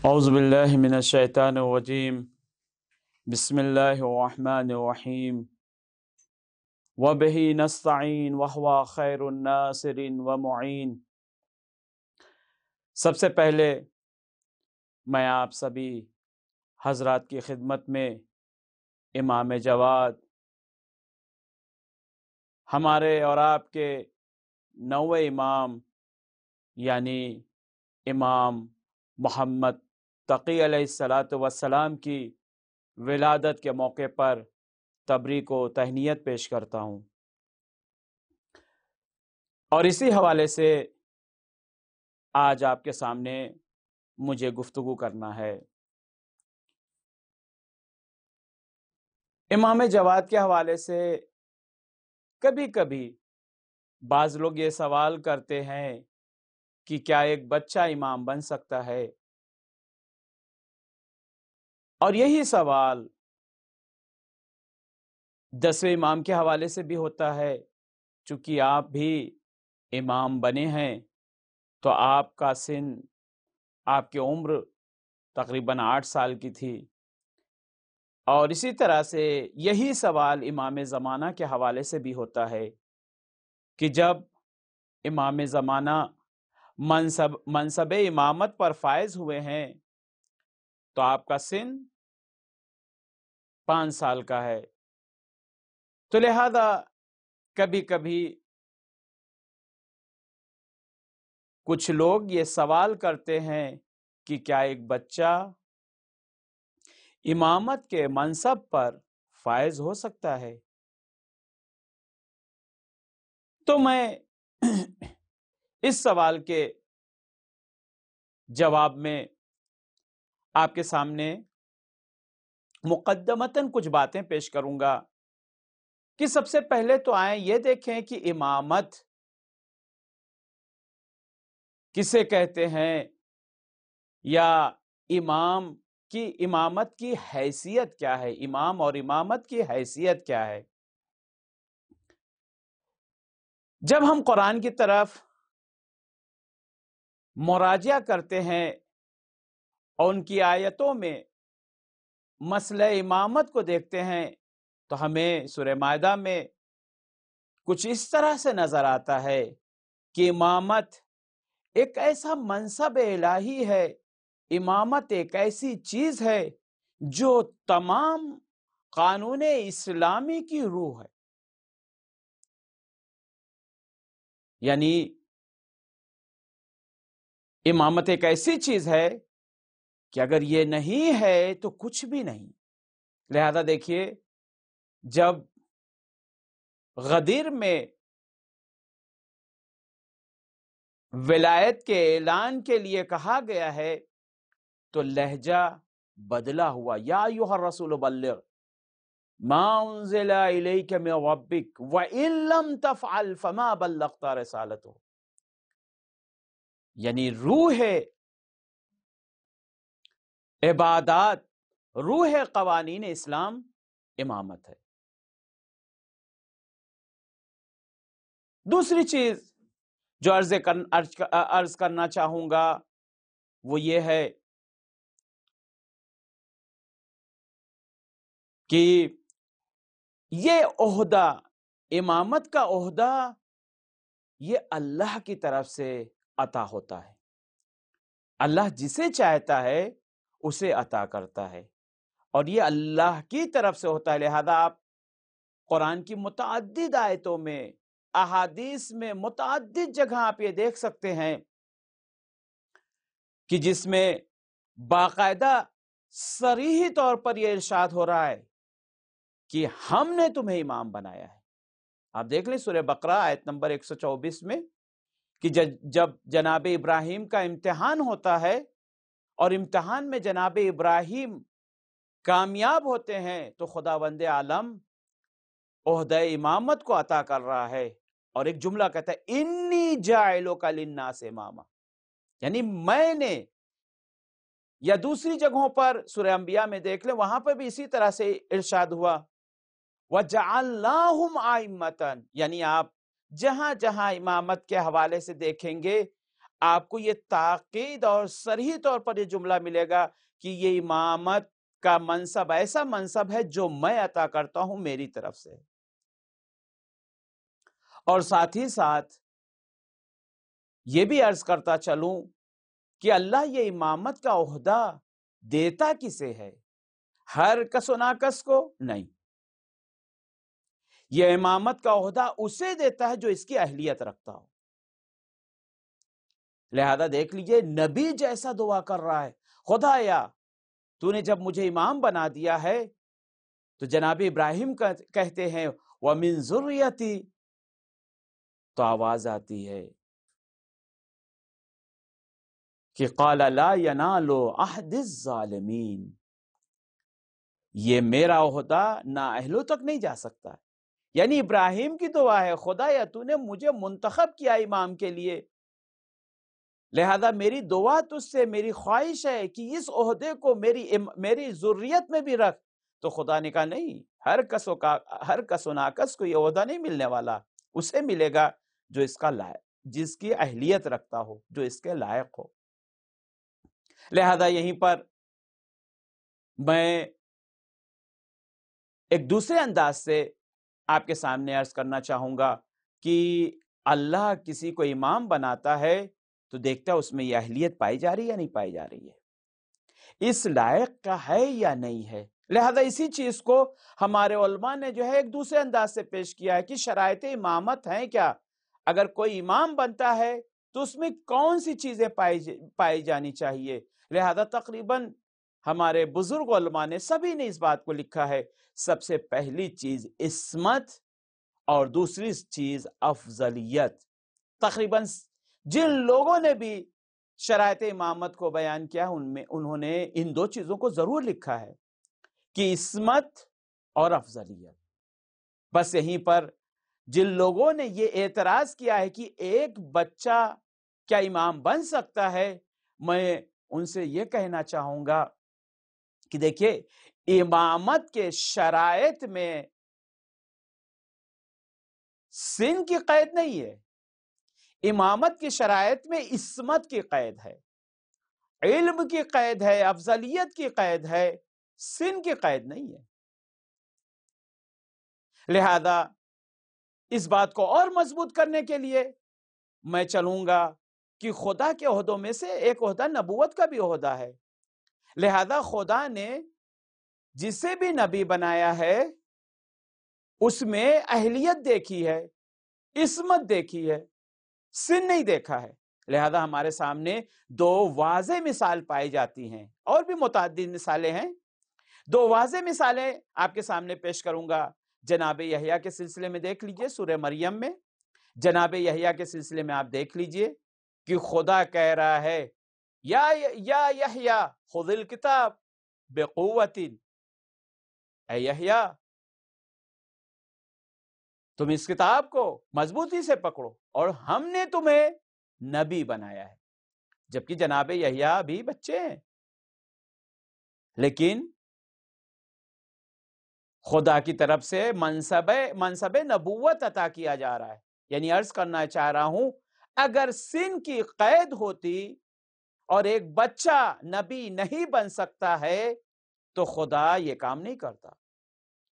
اعوذ باللہ من الشیطان الرجیم بسم اللہ الرحمن الرحیم وبہ نستعین وہو خیر الناصر ومعین۔ سب سے پہلے میں آپ سبھی حضرات کی خدمت میں امام جواد، ہمارے اور آپ کے نویں امام یعنی امام محمد تقی علیہ الصلاۃ والسلام کی ولادت کے موقع پر تبریک و تہنیت پیش کرتا ہوں، اور اسی حوالے سے آج آپ کے سامنے مجھے گفتگو کرنا ہے۔ امام جواد کے حوالے سے کبھی کبھی بعض لوگ یہ سوال کرتے ہیں کہ کیا ایک بچہ امام بن سکتا ہے، اور یہی سوال 10ویں امام کے حوالے سے بھی ہوتا ہے۔ چونکہ آپ بھی امام بنے ہیں تو آپ کا سن، آپ کی عمر تقریباً 8 سال کی تھی، اور اسی طرح سے یہی سوال امام زمانہ کے حوالے سے بھی ہوتا ہے کہ جب امام زمانہ منصب امامت پر فائز ہوئے ہیں تو آپ کا سن 5 سال کا ہے، تو لہذا کبھی کبھی کچھ لوگ یہ سوال کرتے ہیں کہ کیا ایک بچہ امامت کے منصب پر فائز ہو سکتا ہے؟ تو میں اس سوال کے جواب میں آپ کے سامنے مقدمتاً کچھ باتیں پیش کروں گا کہ سب سے پہلے تو آئیں یہ دیکھیں کہ امامت کسے کہتے ہیں، یا امامت کی حیثیت کیا ہے، امام اور امامت کی حیثیت کیا ہے۔ جب ہم قرآن کی طرف مراجعہ کرتے ہیں اور ان کی آیتوں میں مسئلہ امامت کو دیکھتے ہیں تو ہمیں سورہ مائدہ میں کچھ اس طرح سے نظر آتا ہے کہ امامت ایک ایسا منصب الہی ہے، امامت ایک ایسی چیز ہے جو تمام قانون اسلامی کی روح ہے۔ یعنی امامت ایک ایسی چیز ہے کہ اگر یہ نہیں ہے تو کچھ بھی نہیں۔ لہذا دیکھیے، جب غدیر میں ولایت کے اعلان کے لیے کہا گیا ہے تو لہجہ بدلا ہوا، یا ایھا الرسول بلغ ما انزل الیک من ربک وان لم تفعل فما بلغت رسالتہ۔ یعنی روح عبادات، روح قوانین اسلام امامت ہے۔ دوسری چیز جو عرض کرنا چاہوں گا وہ یہ ہے کہ یہ عہدہ، امامت کا عہدہ، یہ اللہ کی طرف سے عطا ہوتا ہے۔ اللہ جسے چاہتا ہے اسے عطا کرتا ہے، اور یہ اللہ کی طرف سے ہوتا ہے۔ لہذا آپ قرآن کی متعدد آیتوں میں، احادیث میں متعدد جگہ آپ یہ دیکھ سکتے ہیں کہ جس میں باقاعدہ صریحی طور پر یہ ارشاد ہو رہا ہے کہ ہم نے تمہیں امام بنایا ہے۔ آپ دیکھ لیں سورہ بقرہ آیت نمبر 124 میں کہ جب جناب ابراہیم کا امتحان ہوتا ہے اور امتحان میں جناب ابراہیم کامیاب ہوتے ہیں تو خداوند عالم عہدہ امامت کو عطا کر رہا ہے، اور ایک جملہ کہتا ہے انی جاعلک للناس اماما، یعنی میں نے، یا دوسری جگہوں پر سورہ انبیاء میں دیکھ لیں وہاں پر بھی اسی طرح سے ارشاد ہوا وَجَعَلْنَاهُمْ أَئِمَّةً، یعنی آپ جہاں جہاں امامت کے حوالے سے دیکھیں گے آپ کو یہ تاکید اور صریح طور پر یہ جملہ ملے گا کہ یہ امامت کا منصب ایسا منصب ہے جو میں عطا کرتا ہوں میری طرف سے. اور ساتھ ہی ساتھ یہ بھی عرض کرتا چلوں کہ اللہ یہ امامت کا عہدہ دیتا کسے ہے؟ ہر کس و ناکس کو نہیں. یہ امامت کا عہدہ اسے دیتا ہے جو اس کی اہلیت رکھتا ہو. لہذا دیکھ لیجئے نبی جیسا دعا کر رہا ہے، خدایا تو نے جب مجھے امام بنا دیا ہے تو جناب ابراہیم کہتے ہیں وَمِن ذُرِّيَّتِي، تو آواز آتی ہے کہ قَالَ لَا يَنَالُ عَهْدِ الظَّالِمِينَ، یہ میرا عہدہ نااہلوں تک نہیں جا سکتا. یعنی ابراہیم کی دعا ہے، خدایا تو نے مجھے منتخب کیا امام کے لیے، لہذا میری دعا تجھ سے، میری خواہش ہے کہ اس عہدے کو میری ذریت میں بھی رکھ. تو خدا نے کہا نہیں، ہر کس و ناکس کو یہ عہدہ نہیں ملنے والا، اسے ملے گا جو اس کا لائق، جس کی اہلیت رکھتا ہو، جو اس کے لائق ہو. لہذا یہیں پر میں ایک دوسرے انداز سے آپ کے سامنے عرض کرنا چاہوں گا کہ اللہ کسی کو امام بناتا ہے تو دیکھتا ہے اس میں یہ اہلیت پائی جا رہی ہے یا نہیں پائی جا رہی ہے، اس لائق کا ہے یا نہیں ہے. لہذا اسی چیز کو ہمارے علماء نے جو ہے ایک دوسرے انداز سے پیش کیا ہے کہ شرائط امامت ہیں کیا، اگر کوئی امام بنتا ہے تو اس میں کون سی چیزیں پائی جانی چاہیے. لہذا تقریباً ہمارے بزرگ علماء نے سبھی نے اس بات کو لکھا ہے، سب سے پہلی چیز عصمت اور دوسری چیز افضلیت. تقریباً جن لوگوں نے بھی شرائط امامت کو بیان کیا انہوں نے ان دو چیزوں کو ضرور لکھا ہے کہ عصمت اور افضلیت. بس یہیں پر جن لوگوں نے یہ اعتراض کیا ہے کہ ایک بچہ کیا امام بن سکتا ہے، میں ان سے یہ کہنا چاہوں گا کہ دیکھیے امامت کے شرائط میں سن کی قید نہیں ہے، امامت کی شرائط میں عصمت کی قید ہے، علم کی قید ہے، افضلیت کی قید ہے، سن کی قید نہیں ہے. لہذا اس بات کو اور مضبوط کرنے کے لیے میں چلوں گا کہ خدا کے عہدوں میں سے ایک عہدہ نبوت کا بھی عہدہ ہے. لہذا خدا نے جسے بھی نبی بنایا ہے اس میں اہلیت دیکھی ہے، عصمت دیکھی ہے، سن نہیں دیکھا ہے. لہذا ہمارے سامنے دو واضح مثال پائی جاتی ہیں، اور بھی متعدد مثالیں ہیں. دو واضح مثالیں آپ کے سامنے پیش کروں گا. جناب یحییٰ کے سلسلے میں دیکھ لیجئے سورہ مریم میں، جناب یحییٰ کے سلسلے میں آپ دیکھ لیجئے کہ خدا کہہ رہا ہے یا یحییٰ خذ الکتاب بقوت، اے یحییٰ تم اس کتاب کو مضبوطی سے پکڑو اور ہم نے تمہیں نبی بنایا ہے. جبکہ جناب یحییٰ بھی بچے ہیں، لیکن خدا کی طرف سے منصب نبوت عطا کیا جا رہا ہے. یعنی عرض کرنا چاہ رہا ہوں اگر سن کی قید ہوتی اور ایک بچہ نبی نہیں بن سکتا ہے تو خدا یہ کام نہیں کرتا.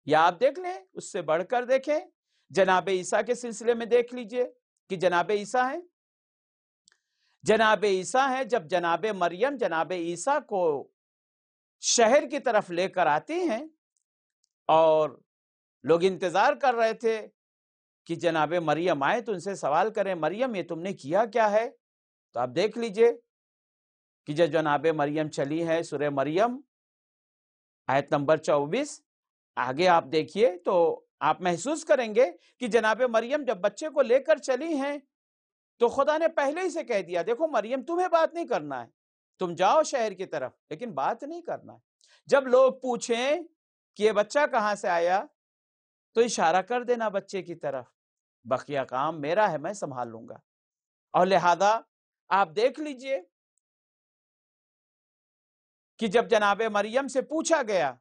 یا آپ دیکھ لیں، اس سے بڑھ کر دیکھیں، جناب عیسیٰ کے سلسلے میں دیکھ لیجئے کہ جناب عیسیٰ ہیں، جب جناب مریم جناب عیسیٰ کو شہر کی طرف لے کر آتی ہیں اور لوگ انتظار کر رہے تھے کہ جناب مریم آئے تو ان سے سوال کریں مریم یہ تم نے کیا کیا ہے. تو آپ دیکھ لیجئے کہ جب جناب مریم چلی ہے، سورہ مریم آیت نمبر 24 آگے آپ دیکھیے تو آپ محسوس کریں گے کہ جناب مریم جب بچے کو لے کر چلی ہیں تو خدا نے پہلے ہی سے کہہ دیا دیکھو مریم تمہیں بات نہیں کرنا ہے، تم جاؤ شہر کی طرف لیکن بات نہیں کرنا ہے. جب لوگ پوچھیں کہ یہ بچہ کہاں سے آیا تو اشارہ کر دینا بچے کی طرف، بقیہ کام میرا ہے، میں سنبھال لوں گا. اور لہذا آپ دیکھ لیجئے کہ جب جناب مریم سے پوچھا گیا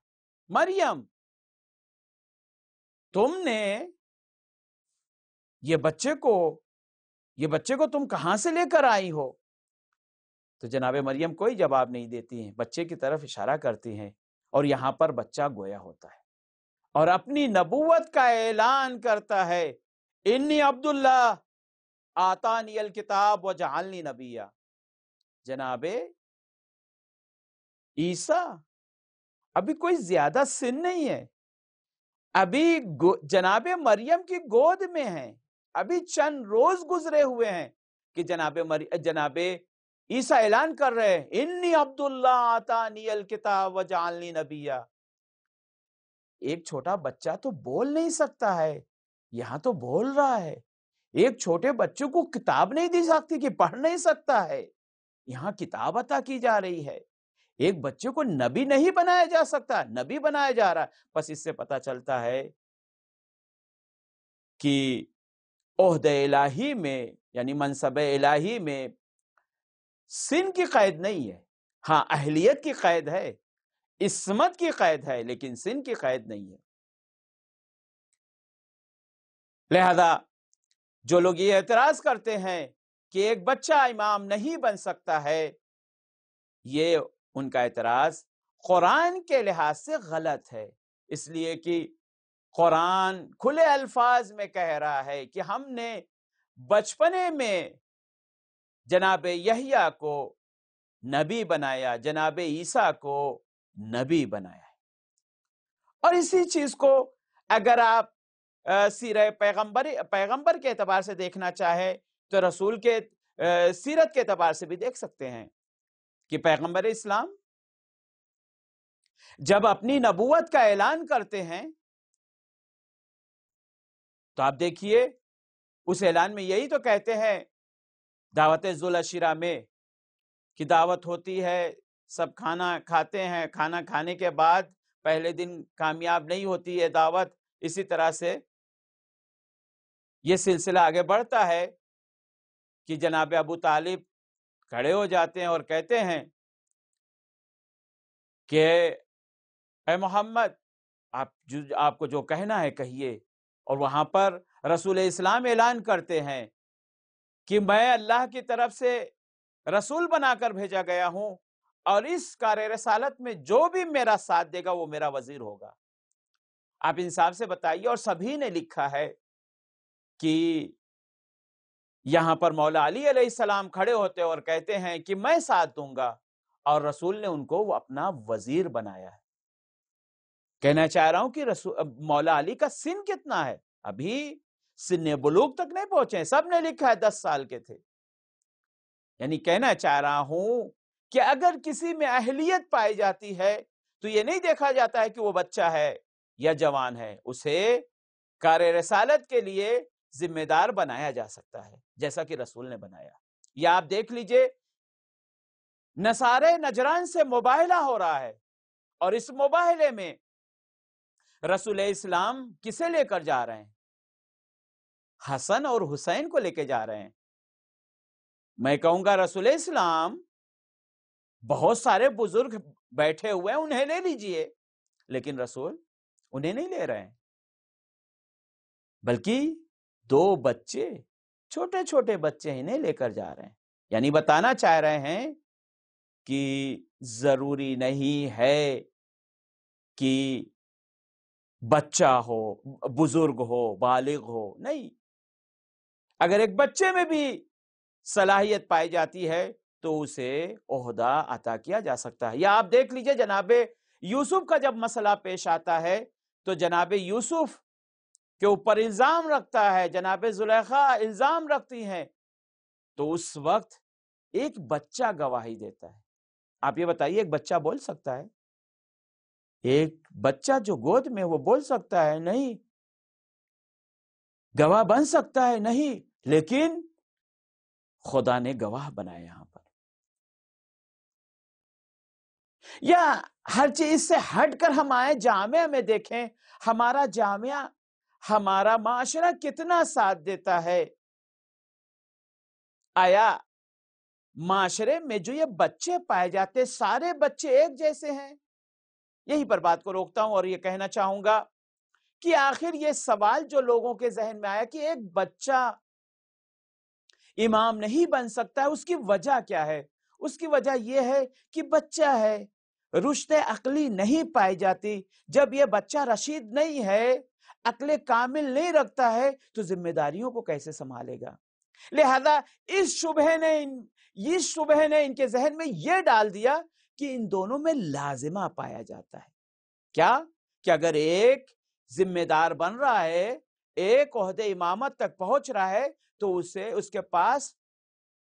مریم تم نے یہ بچے کو تم کہاں سے لے کر آئی ہو؟ تو جناب مریم کوئی جواب نہیں دیتی ہیں، بچے کی طرف اشارہ کرتی ہیں، اور یہاں پر بچہ گویا ہوتا ہے اور اپنی نبوت کا اعلان کرتا ہے، انی عبداللہ آتانی الکتاب وجعلنی نبیا۔ جناب عیسیٰ ابھی کوئی زیادہ سن نہیں ہے، ابھی جناب مریم کی گود میں ہیں، ابھی چند روز گزرے ہوئے ہیں کہ جناب عیسیٰ اعلان کر رہے ہیں، انی عبداللہ آتانی الکتاب وجعلنی نبیا۔ ایک چھوٹا بچہ تو بول نہیں سکتا ہے، یہاں تو بول رہا ہے۔ ایک چھوٹے بچوں کو کتاب نہیں دی سکتی کہ پڑھ نہیں سکتا ہے، یہاں کتاب عطا کی جا رہی ہے۔ ایک بچے کو نبی نہیں بنایا جا سکتا، نبی بنایا جا رہا ہے۔ بس اس سے پتہ چلتا ہے کہ عہد الہی میں یعنی منصب الہی میں سن کی قید نہیں ہے، ہاں اہلیت کی قید ہے، عصمت کی قید ہے، لیکن سن کی قید نہیں ہے۔ لہذا جو لوگ یہ اعتراض کرتے ہیں کہ ایک بچہ امام نہیں بن سکتا ہے، یہ ان کا اعتراض قرآن کے لحاظ سے غلط ہے، اس لیے کہ قرآن کھلے الفاظ میں کہہ رہا ہے کہ ہم نے بچپنے میں جناب یحییٰ کو نبی بنایا، جناب عیسیٰ کو نبی بنایا ہے۔ اور اسی چیز کو اگر آپ سیرہ پیغمبر کے اعتبار سے دیکھنا چاہے تو رسول کے سیرت کے اعتبار سے بھی دیکھ سکتے ہیں کہ پیغمبر اسلام جب اپنی نبوت کا اعلان کرتے ہیں تو آپ دیکھیے اس اعلان میں یہی تو کہتے ہیں، دعوت ذوالعشرہ میں کہ دعوت ہوتی ہے، سب کھانا کھاتے ہیں، کھانا کھانے کے بعد پہلے دن کامیاب نہیں ہوتی ہے دعوت، اسی طرح سے یہ سلسلہ آگے بڑھتا ہے کہ جناب ابو طالب کھڑے ہو جاتے ہیں اور کہتے ہیں کہ اے محمد آپ کو جو کہنا ہے کہیے، اور وہاں پر رسول اسلام اعلان کرتے ہیں کہ میں اللہ کی طرف سے رسول بنا کر بھیجا گیا ہوں، اور اس کار رسالت میں جو بھی میرا ساتھ دے گا وہ میرا وزیر ہوگا۔ آپ انصاف سے بتائیے، اور سبھی نے لکھا ہے کہ یہاں پر مولا علی علیہ السلام کھڑے ہوتے اور کہتے ہیں کہ میں ساتھ دوں گا، اور رسول نے ان کو وہ اپنا وزیر بنایا ہے۔ کہنا چاہ رہا ہوں کہ مولا علی کا سن کتنا ہے، ابھی سن بلوغ تک نہیں پہنچے، سب نے لکھا ہے 10 سال کے تھے۔ یعنی کہنا چاہ رہا ہوں کہ اگر کسی میں اہلیت پائی جاتی ہے تو یہ نہیں دیکھا جاتا ہے کہ وہ بچہ ہے یا جوان ہے، اسے کار رسالت کے لیے ذمہ دار بنایا جا سکتا ہے جیسا کہ رسول نے بنایا۔ یا آپ دیکھ لیجئے نصارے نجران سے مباہلہ ہو رہا ہے، اور اس مباہلے میں رسول اسلام کسے لے کر جا رہے ہیں؟ حسن اور حسین کو لے کے جا رہے ہیں۔ میں کہوں گا رسول اسلام بہت سارے بزرگ بیٹھے ہوئے ہیں، انہیں لے لیجئے، لیکن رسول انہیں نہیں لے رہے ہیں، بلکہ 2 بچے، چھوٹے چھوٹے بچے انہیں لے کر جا رہے ہیں۔ یعنی بتانا چاہ رہے ہیں کہ ضروری نہیں ہے کہ بچہ ہو، بزرگ ہو، بالغ ہو، نہیں، اگر ایک بچے میں بھی صلاحیت پائی جاتی ہے تو اسے عہدہ عطا کیا جا سکتا ہے۔ یا آپ دیکھ لیجئے جناب یوسف کا جب مسئلہ پیش آتا ہے تو جناب یوسف کے اوپر الزام رکھتا ہے، جناب زلیخا الزام رکھتی ہیں، تو اس وقت ایک بچہ گواہی دیتا ہے۔ آپ یہ بتائیے ایک بچہ بول سکتا ہے؟ ایک بچہ جو گود میں وہ بول سکتا ہے؟ نہیں۔ گواہ بن سکتا ہے؟ نہیں، لیکن خدا نے گواہ بنایا یہاں پر۔ یا ہر چیز سے ہٹ کر ہم آئے جامعہ میں دیکھیں، ہمارا جامعہ، ہمارا معاشرہ کتنا ساتھ دیتا ہے۔ آیا معاشرے میں جو یہ بچے پائے جاتے سارے بچے ایک جیسے ہیں؟ یہیں پر بات کو روکتا ہوں اور یہ کہنا چاہوں گا کہ آخر یہ سوال جو لوگوں کے ذہن میں آیا کہ ایک بچہ امام نہیں بن سکتا ہے، اس کی وجہ کیا ہے؟ اس کی وجہ یہ ہے کہ بچہ ہے، رشد عقلی نہیں پائی جاتی۔ جب یہ بچہ رشید نہیں ہے، عقل کامل نہیں رکھتا ہے، تو ذمہ داریوں کو کیسے سنبھالے گا؟ لہذا اس شبہ نے ان کے ذہن میں یہ ڈال دیا کہ ان دونوں میں لازمہ پایا جاتا ہے۔ کیا؟ کہ اگر ایک ذمہ دار بن رہا ہے، ایک عہدے امامت تک پہنچ رہا ہے، تو اس کے پاس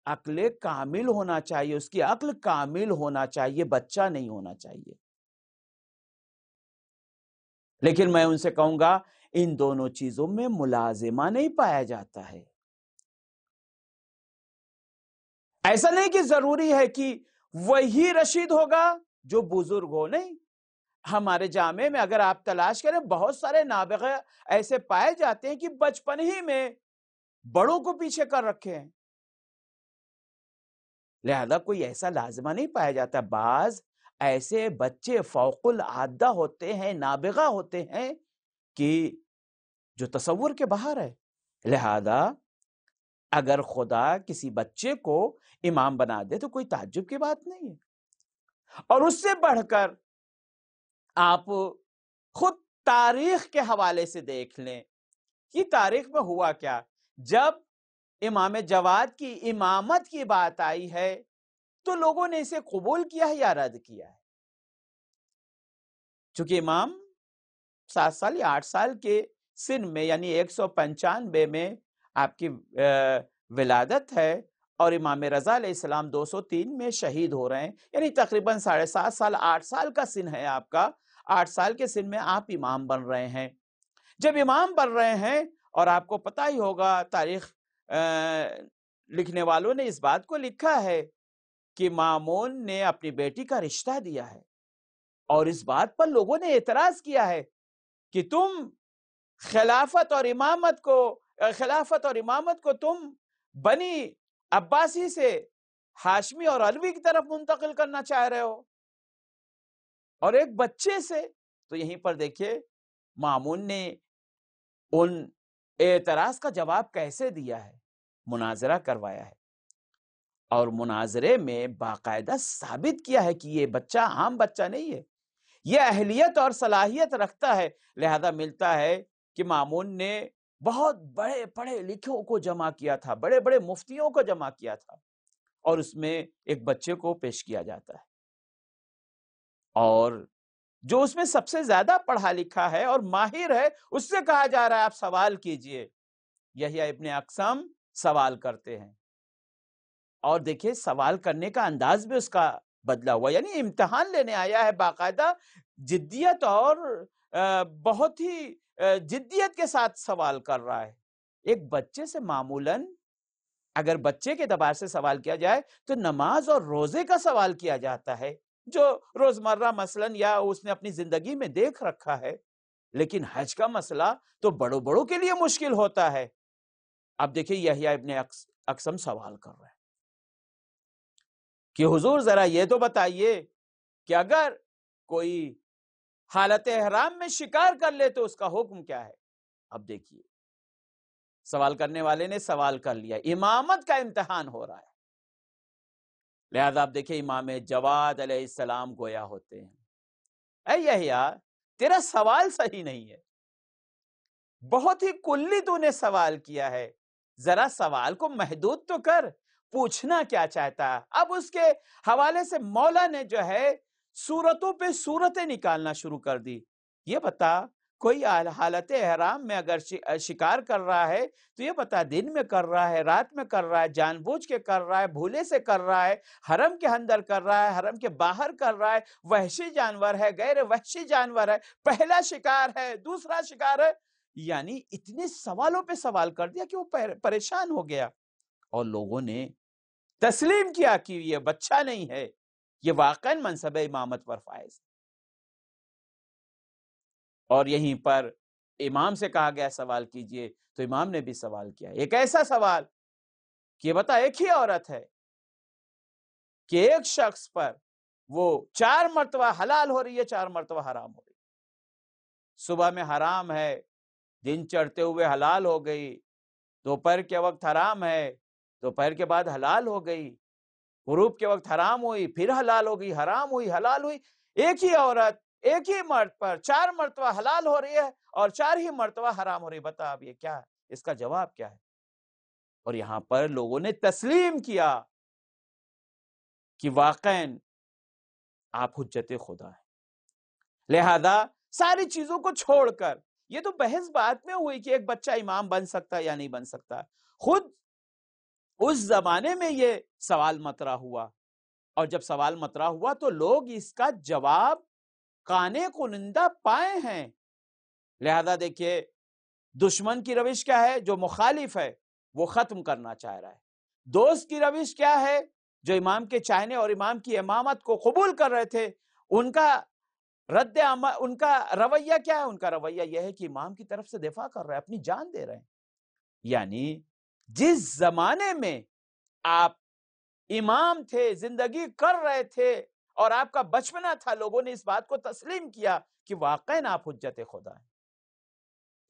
عقل کامل ہونا چاہیے، اس کی عقل کامل ہونا چاہیے، بچہ نہیں ہونا چاہیے۔ لیکن میں ان سے کہوں گا ان دونوں چیزوں میں ملازمہ نہیں پایا جاتا ہے۔ ایسا نہیں کہ ضروری ہے کہ وہی رشید ہوگا جو بزرگ ہو، نہیں۔ ہمارے جامعے میں اگر آپ تلاش کریں، بہت سارے نابغہ ایسے پائے جاتے ہیں کہ بچپن ہی میں بڑوں کو پیچھے کر رکھے ہیں۔ لہذا کوئی ایسا لازمہ نہیں پایا جاتا۔ بعض ایسے بچے فوق العادہ ہوتے ہیں، نابغہ ہوتے ہیں کہ جو تصور کے باہر ہے۔ لہذا اگر خدا کسی بچے کو امام بنا دے تو کوئی تعجب کی بات نہیں ہے۔ اور اس سے بڑھ کر آپ خود تاریخ کے حوالے سے دیکھ لیں کہ تاریخ میں ہوا کیا۔ جب امام جواد کی امامت کی بات آئی ہے تو لوگوں نے اسے قبول کیا ہے یا رد کیا ہے؟ چونکہ امام 7 سال یا 8 سال کے سن میں، یعنی 195 میں آپ کی ولادت ہے، اور امام رضا علیہ السلام 203 میں شہید ہو رہے ہیں، یعنی تقریباً 7.5 سال 8 سال کا سن ہے آپ کا۔ 8 سال کے سن میں آپ امام بن رہے ہیں۔ جب امام بن رہے ہیں، اور آپ کو پتہ ہی ہوگا، تاریخ لکھنے والوں نے اس بات کو لکھا ہے کہ مامون نے اپنی بیٹی کا رشتہ دیا ہے، اور اس بات پر لوگوں نے اعتراض کیا ہے کہ تم خلافت اور امامت کو تم بنی عباسی سے ہاشمی اور علوی کی طرف منتقل کرنا چاہ رہے ہو، اور ایک بچے سے۔ تو یہیں پر دیکھیے مامون نے ان اعتراض کا جواب کیسے دیا ہے، مناظرہ کروایا ہے، اور مناظرے میں باقاعدہ ثابت کیا ہے کہ یہ بچہ عام بچہ نہیں ہے، یہ اہلیت اور صلاحیت رکھتا ہے۔ لہذا ملتا ہے کہ مامون نے بہت بڑے پڑھے لکھوں کو جمع کیا تھا، بڑے بڑے مفتیوں کو جمع کیا تھا، اور اس میں ایک بچے کو پیش کیا جاتا ہے، اور جو اس میں سب سے زیادہ پڑھا لکھا ہے اور ماہر ہے، اس سے کہا جا رہا ہے آپ سوال کیجئے۔ یحییٰ ابن اقسم سوال کرتے ہیں، اور دیکھیں سوال کرنے کا انداز بھی اس کا بدلا ہوا، یعنی امتحان لینے آیا ہے، باقاعدہ جدیت اور بہت ہی جدیت کے ساتھ سوال کر رہا ہے۔ ایک بچے سے معمولاً اگر بچے کے اعتبار سے سوال کیا جائے تو نماز اور روزے کا سوال کیا جاتا ہے، جو روزمرہ مثلاً یا اس نے اپنی زندگی میں دیکھ رکھا ہے، لیکن حج کا مسئلہ تو بڑوں بڑوں کے لیے مشکل ہوتا ہے۔ اب دیکھیں یحییٰ ابن اقسم سوال کر رہے ہیں کہ حضور ذرا یہ تو بتائیے کہ اگر کوئی حالت احرام میں شکار کر لے تو اس کا حکم کیا ہے؟ اب دیکھیے سوال کرنے والے نے سوال کر لیا، امامت کا امتحان ہو رہا ہے، لہذا آپ دیکھیں امام جواد علیہ السلام گویا ہوتے ہیں، اے یحییٰ تیرا سوال صحیح نہیں ہے، بہت ہی کلی تو نے سوال کیا ہے، ذرا سوال کو محدود تو کر، پوچھنا کیا چاہتا ہے۔ اب اس کے حوالے سے مولا نے جو ہے صورتوں پہ صورتیں نکالنا شروع کر دی۔ یہ بتا کوئی حالت احرام میں اگر شکار کر رہا ہے تو یہ بتا دن میں کر رہا ہے، رات میں کر رہا ہے، جان بوجھ کے کر رہا ہے، بھولے سے کر رہا ہے، حرم کے اندر کر رہا ہے، حرم کے باہر کر رہا ہے، وحشی جانور ہے، غیر وحشی جانور ہے، پہلا شکار ہے، دوسرا شکار ہے، یعنی اتنے سوالوں پہ سوال کر دیا کہ وہ پریشان ہو گیا، اور لوگوں نے تسلیم کیا کہ یہ بچہ نہیں ہے، یہ واقعاً منصب امامت پر فائز ہے۔ اور یہیں پر امام سے کہا گیا سوال کیجئے، تو امام نے بھی سوال کیا، ایک ایسا سوال کہ یہ بتا ایک ہی عورت ہے کہ ایک شخص پر وہ 4 مرتبہ حلال ہو رہی ہے، 4 مرتبہ حرام ہو رہی ہے، صبح میں حرام ہے، دن چڑھتے ہوئے حلال ہو گئی، دوپہر کے وقت حرام ہے، دوپہر کے بعد حلال ہو گئی، غروب کے وقت حرام ہوئی، پھر حلال ہو گئی، حرام ہوئی، حلال ہوئی، ایک ہی عورت ایک ہی مرد پر 4 مرتبہ حلال ہو رہی ہے اور 4 ہی مرتبہ حرام ہو رہی ہے. بتا اب یہ کیا ہے، اس کا جواب کیا ہے؟ اور یہاں پر لوگوں نے تسلیم کیا کہ واقعاً آپ حجت خدا ہیں. لہذا ساری چیزوں کو چھوڑ کر، یہ تو بحث بات میں ہوئی کہ ایک بچہ امام بن سکتا یا نہیں بن سکتا، خود اس زمانے میں یہ سوال مطرح ہوا، اور جب سوال مطرح ہوا تو لوگ اس کا جواب قانے کنندہ پائے ہیں. لہذا دیکھیے دشمن کی روش کیا ہے؟ جو مخالف ہے وہ ختم کرنا چاہ رہا ہے. دوست کی روش کیا ہے؟ جو امام کے چاہنے اور امام کی امامت کو قبول کر رہے تھے، ان کا رد عمل، ان کا رویہ کیا ہے؟ ان کا رویہ یہ ہے کہ امام کی طرف سے دفاع کر رہے ہیں، اپنی جان دے رہے ہیں. یعنی جس زمانے میں آپ امام تھے، زندگی کر رہے تھے اور آپ کا بچپنا تھا، لوگوں نے اس بات کو تسلیم کیا کہ واقعاً آپ حجت خدا ہیں.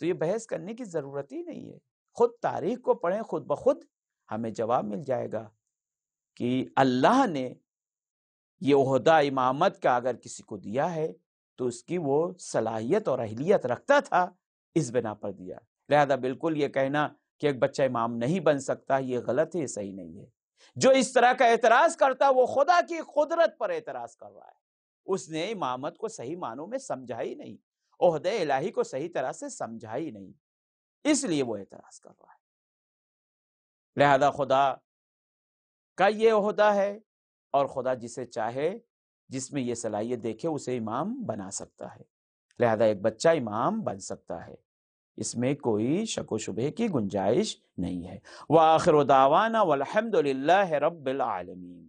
تو یہ بحث کرنے کی ضرورت ہی نہیں ہے. خود تاریخ کو پڑھیں، خود بخود ہمیں جواب مل جائے گا کہ اللہ نے یہ عہدہ امامت کا اگر کسی کو دیا ہے تو اس کی وہ صلاحیت اور اہلیت رکھتا تھا، اس بنا پر دیا. لہذا بالکل یہ کہنا کہ ایک بچہ امام نہیں بن سکتا، یہ غلط ہے، یہ صحیح نہیں ہے. جو اس طرح کا اعتراض کرتا وہ خدا کی قدرت پر اعتراض کر رہا ہے. اس نے امامت کو صحیح معنوں میں سمجھا ہی نہیں، عہدہ الہی کو صحیح طرح سے سمجھا ہی نہیں، اس لیے وہ اعتراض کر رہا ہے. لہذا خدا کا یہ عہدہ ہے، اور خدا جسے چاہے، جس میں یہ صلاحیت دیکھے، اسے امام بنا سکتا ہے. لہذا ایک بچہ امام بن سکتا ہے، اس میں کوئی شک و شبہ کی گنجائش نہیں ہے. وآخر دعوانا والحمد للہ رب العالمین.